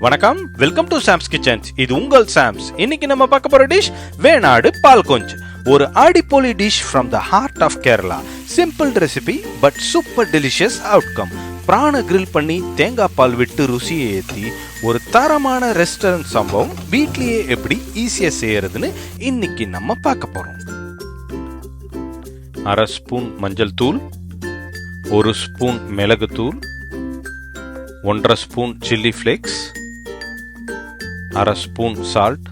வணக்கம், welcome to Sam's kitchens. இது உங்கள் சாம்ஸ். இன்னைக்கு நம்ம பார்க்க போற டிஷ் வேணாடு பால் கொஞ்ச். ஒரு ஆடிப்போலி dish from the heart of Kerala. Simple recipe but super delicious outcome. பிராண கிரில் பண்ணி தேங்காய் பால் விட்டு ருசியை ஏற்றி ஒரு தரமான ரெஸ்டாரண்ட் சம்பவம் வீட்லயே எப்படி ஈஸியா செய்யறதுன்னு இன்னைக்கு நம்ம பார்க்க போறோம். அரை ஸ்பூன் மஞ்சள் தூள், ஒரு ஸ்பூன் மிளகு தூள், 1.5 ஸ்பூன் சில்லி ஃப்ளேக்ஸ், அரை ஸ்பூன் சால்ட்,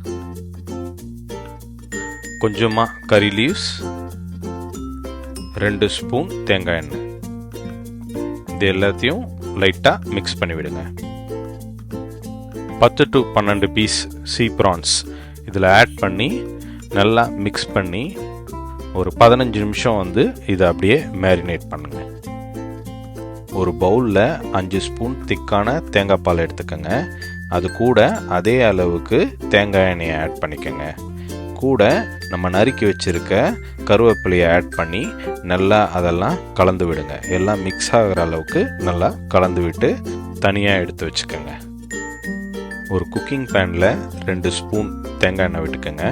கொஞ்சமா கறி லீவ்ஸ், 2 ஸ்பூன் தேங்காய் எண்ணெய். இது எல்லாத்தையும் லைட்டா மிக்ஸ் பண்ணி விடுங்க. 10 to 12 பீஸ் சீ ப்ரான்ஸ் இதில் ஆட் பண்ணி நல்லா மிக்ஸ் பண்ணி ஒரு 15 நிமிஷம் இதை அப்படியே மேரினேட் பண்ணுங்க. ஒரு பவுலில் 5 ஸ்பூன் திக்கான தேங்காய் பால் எடுத்துக்கோங்க. அது கூட அதே அளவுக்கு தேங்காய் எண்ணெயை ஆட் பண்ணிக்கோங்க. கூட நம்ம நறுக்கி வச்சிருக்க கருவேப்பிலையை ஆட் பண்ணி நல்லா அதெல்லாம் கலந்து விடுங்க. எல்லாம் மிக்ஸ் ஆகிற அளவுக்கு நல்லா கலந்து விட்டு தனியாக எடுத்து வச்சுக்கோங்க. ஒரு குக்கிங் பேனில் 2 ஸ்பூன் தேங்காய் எண்ணெய் விட்டுக்கோங்க.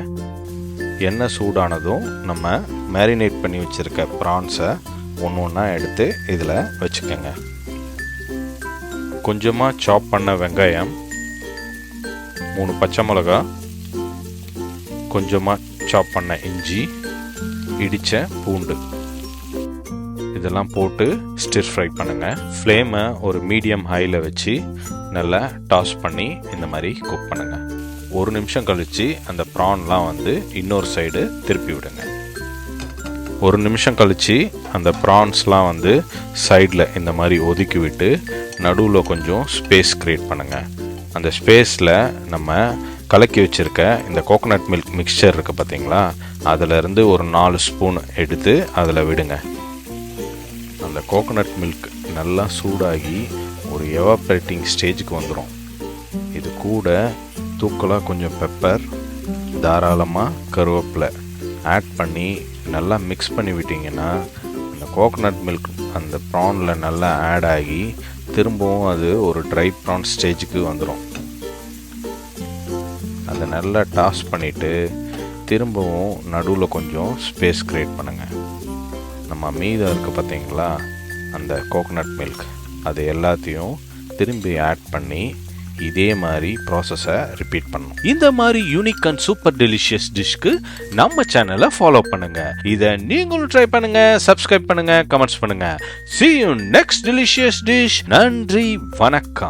எண்ணெய் சூடானதும் நம்ம மேரினேட் பண்ணி வச்சுருக்க ப்ரான்ஸை ஒன்று ஒன்றா எடுத்து இதில் வச்சுக்கோங்க. கொஞ்சமாக சாப் பண்ண வெங்காயம், 3 பச்சை மிளகா, கொஞ்சமாக சாப் பண்ண இஞ்சி, இடித்த பூண்டு இதெல்லாம் போட்டு ஸ்டிர் ஃப்ரை பண்ணுங்கள். ஃப்ளேமை ஒரு மீடியம் ஹையில் வச்சு நல்லா டாஸ் பண்ணி இந்த மாதிரி குக் பண்ணுங்கள். 1 நிமிஷம் கழித்து அந்த ப்ரான்லாம் இன்னொரு சைடு திருப்பி விடுங்க. 1 நிமிஷம் கழித்து அந்த ப்ரான்ஸ்லாம் சைடில் இந்த மாதிரி ஒதுக்கி விட்டு நடுவில் கொஞ்சம் ஸ்பேஸ் க்ரியேட் பண்ணுங்கள். அந்த ஸ்பேஸில் நம்ம கலக்கி வச்சுருக்க இந்த கோகோனட் மில்க் மிக்சர் இருக்குது பார்த்தீங்களா, அதிலேருந்து ஒரு 4 ஸ்பூன் எடுத்து அதில் விடுங்க. அந்த கோகோனட் மில்க் நல்லா சூடாகி ஒரு எவாப்ரேட்டிங் ஸ்டேஜுக்கு வந்துடும். இது கூட தூக்கலாக கொஞ்சம் பெப்பர், தாராளமாக கருவேப்பிலை ஆட் பண்ணி நல்லா மிக்ஸ் பண்ணி விட்டிங்கன்னா அந்த கோகோனட் மில்க் அந்த ப்ரானில் நல்லா ஆட் ஆகி திரும்பவும் அது ஒரு ட்ரை ப்ரான் ஸ்டேஜுக்கு வந்துடும். அதை நல்லா டாஸ் பண்ணிவிட்டு திரும்பவும் நடுவில் கொஞ்சம் ஸ்பேஸ் க்ரியேட் பண்ணுங்கள். நம்ம மீதம் இருக்குது பார்த்தீங்களா அந்த கோகோனட் மில்க், அது எல்லாத்தையும் திரும்பி ஆட் பண்ணி இதே மாதிரி ப்ராசஸை ரிப்பீட் பண்ணணும். இந்த மாதிரி யூனிக் அண்ட் சூப்பர் டெலிஷியஸ் டிஷ்க்கு நம்ம சேனலை ஃபாலோ பண்ணுங்க. இதை நீங்களும் ட்ரை பண்ணுங்க, சப்ஸ்கிரைப் பண்ணுங்க, கமெண்ட்ஸ் பண்ணுங்க. See you next delicious dish. நன்றி, வணக்கம்.